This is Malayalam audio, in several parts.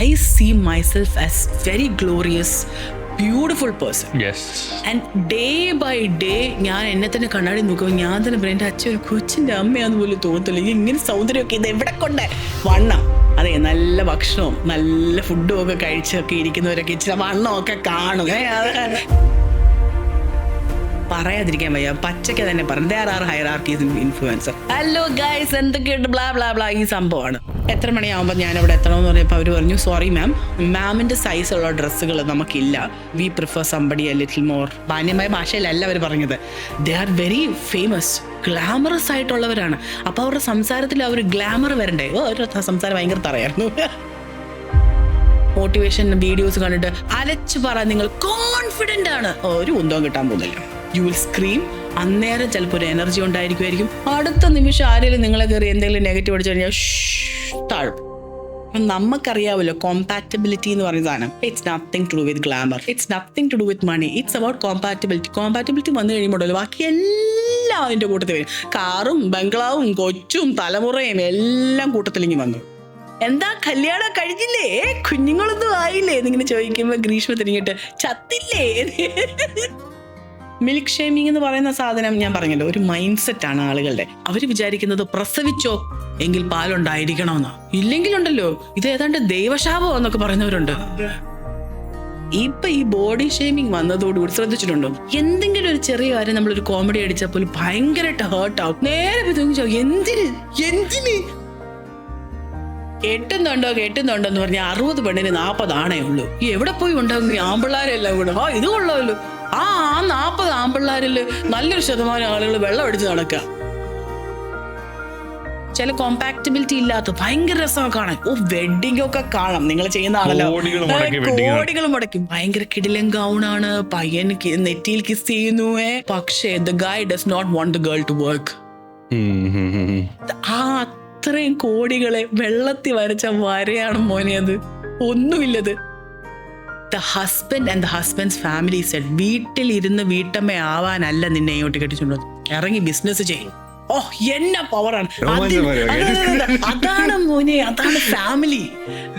I see myself as very glorious, beautiful person. Yes. And day by day ഞാൻ എന്നെ തന്നെ കണ്ണാടി നോക്കുമ്പോൾ ഞാൻ തന്നെ പറയും എൻ്റെ അച്ഛൻ ഒരു കൊച്ചിൻ്റെ അമ്മയാന്ന് പോലും തോന്നത്തില്ല. ഇങ്ങനെ സൗന്ദര്യമൊക്കെ ഇത് എവിടെ കൊണ്ട് വണ്ണം. അതെ, നല്ല ഭക്ഷണവും നല്ല ഫുഡും ഒക്കെ കഴിച്ചൊക്കെ ഇരിക്കുന്നവരൊക്കെ ഇച്ചിരി വണ്ണമൊക്കെ കാണും. പറയാതിരിക്കാൻ വയ്യ, പച്ചയ്ക്ക് തന്നെ പറഞ്ഞു. There are hierarchies in influencer. Hello guys, എന്തൊക്കെയുണ്ട് ബ്ലാ ബ്ലാ ബ്ലാ ഈ സംഭവമാണ്. എത്ര മണിയാകുമ്പോൾ ഞാൻ അവിടെ എത്തണമെന്ന് പറഞ്ഞപ്പോൾ അവർ പറഞ്ഞു, സോറി മാമിൻ്റെ സൈസുള്ള ഡ്രസ്സുകൾ നമുക്കില്ല, we prefer somebody a little more. മാന്യമായ ഭാഷയിലല്ല അവർ പറഞ്ഞത്. They are very famous, glamorous ആയിട്ടുള്ളവരാണ്. അപ്പോൾ അവരുടെ സംസാരത്തിൽ അവർ ഗ്ലാമർ വരണ്ടേ. ഒരു സംസാരം ഭയങ്കര തറയായിരുന്നു. മോട്ടിവേഷൻ വീഡിയോസ് കണ്ടിട്ട് അലച്ചു പറ, നിങ്ങൾ കോൺഫിഡൻ്റ് ആണ്. ഒരു ഉന്തവും കിട്ടാൻ പോകുന്നില്ല. You will scream. അന്നേരം ചിലപ്പോൾ ഒരു എനർജി ഉണ്ടായിരിക്കുമായിരിക്കും. അടുത്ത നിമിഷം ആരെങ്കിലും നിങ്ങളെ കയറി എന്തെങ്കിലും നെഗറ്റീവ് അടിച്ചു കഴിഞ്ഞാൽ താഴും. അപ്പം നമുക്കറിയാമല്ലോ കോമ്പാറ്റബിലിറ്റി എന്ന് പറയുന്ന സാധനം. It's nothing to do with glamour, it's nothing to do with money, it's about compatibility. Compatibility വന്നു കഴിയുമ്പോഴല്ലോ ബാക്കി എല്ലാം അതിൻ്റെ കൂട്ടത്തിൽ വരും. കാറും ബംഗ്ലാവും കൊച്ചും തലമുറയും എല്ലാം കൂട്ടത്തിലിങ്ങി വന്നു. എന്താ കല്യാണം കഴിഞ്ഞില്ലേ, കുഞ്ഞുങ്ങളൊന്നും ആയില്ലേ എന്നിങ്ങനെ ചോദിക്കുമ്പോൾ ഗ്രീഷ്മ തിരിഞ്ഞിട്ട് ചത്തില്ലേ. മിൽക്ക് ഷേമിങ് എന്ന് പറയുന്ന സാധനം ഞാൻ പറഞ്ഞല്ലോ, ഒരു മൈൻഡ് സെറ്റാണ് ആളുകളുടെ. അവർ വിചാരിക്കുന്നത് പ്രസവിച്ചോ എങ്കിൽ പാലുണ്ടായിരിക്കണമെന്നാ, ഇല്ലെങ്കിലുണ്ടല്ലോ ഇത് ഏതാണ്ട് ദൈവശാപം എന്നൊക്കെ പറയുന്നവരുണ്ട്. ഇപ്പൊ ഈ ബോഡി ഷേമിങ് വന്നതോടുകൂടി ശ്രദ്ധിച്ചിട്ടുണ്ടോ, എന്തെങ്കിലും ഒരു ചെറിയ കാര്യം നമ്മളൊരു കോമഡി അടിച്ചപ്പോൾ ഭയങ്കരമായിട്ട് ഹേർട്ട് ആവും. നേരെ എന്തിന് കെട്ടുന്നുണ്ടോ എന്ന് പറഞ്ഞാൽ 60 പെണ്ണിന് 40 ആണേ ഉള്ളൂ. എവിടെ പോയി ഉണ്ടാകും ഈ ആമ്പിള്ളാരെല്ലാം കൂടെ. ഇത് കൊള്ളാമല്ലോ. ആ 40 ആമ്പിള്ളാരിൽ നല്ലൊരു ശതമാനം ആളുകൾ വെള്ളം അടിച്ച് നടക്കുക. ചില കോമ്പാക്റ്റബിലിറ്റി ഇല്ലാത്ത ഭയങ്കര രസമൊക്കെ കാണാൻ. വെഡിങ് ഒക്കെ കാണാം, നിങ്ങൾ ചെയ്യുന്ന ആണല്ലോ, കോടികൾ മുടക്കും. ഭയങ്കര കിടിലൻ ഗൗണാണ്, പയ്യൻ നെറ്റിയിൽ കിസ് ചെയ്യുന്നു. പക്ഷേ the guy does not want the girl to work. അത്രയും കോടികളെ വെള്ളത്തിൽ വരച്ച വരയാണ് മോനെ അത്. ഒന്നുമില്ലത്. The husband and the husband's family said, വീട്ടിൽ ഇരുന്ന് വീട്ടമ്മ ആവാനല്ല നിന്നെ ഇങ്ങോട്ട് കെട്ടിച്ചുകൊണ്ടത്, ഇറങ്ങി ബിസിനസ് ചെയ്യും. എന്നെ പവറാണ്. അതാണ് മോനെ, അതാണ് family.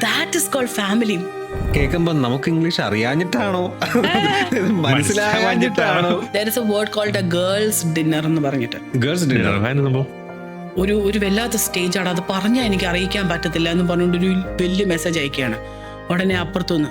That is called family. കേൾക്കുമ്പോ നമുക്ക് English അറിയാഞ്ഞിട്ടാണോ മനസ്സിലാവാഞ്ഞിട്ടാണോ? There is a word called a girls dinner എന്ന് പറഞ്ഞിട്ട്. ഗേൾസ് ഡിന്നർ ഒരു വല്ലാത്ത സ്റ്റേജാണ്. അത് പറഞ്ഞാൽ എനിക്ക് അറിയിക്കാൻ പറ്റത്തില്ല എന്ന് പറഞ്ഞുകൊണ്ട് ഒരു വലിയ മെസ്സേജ് അയക്കുകയാണ്. ഉടനെ അപ്പുറത്തുനിന്ന്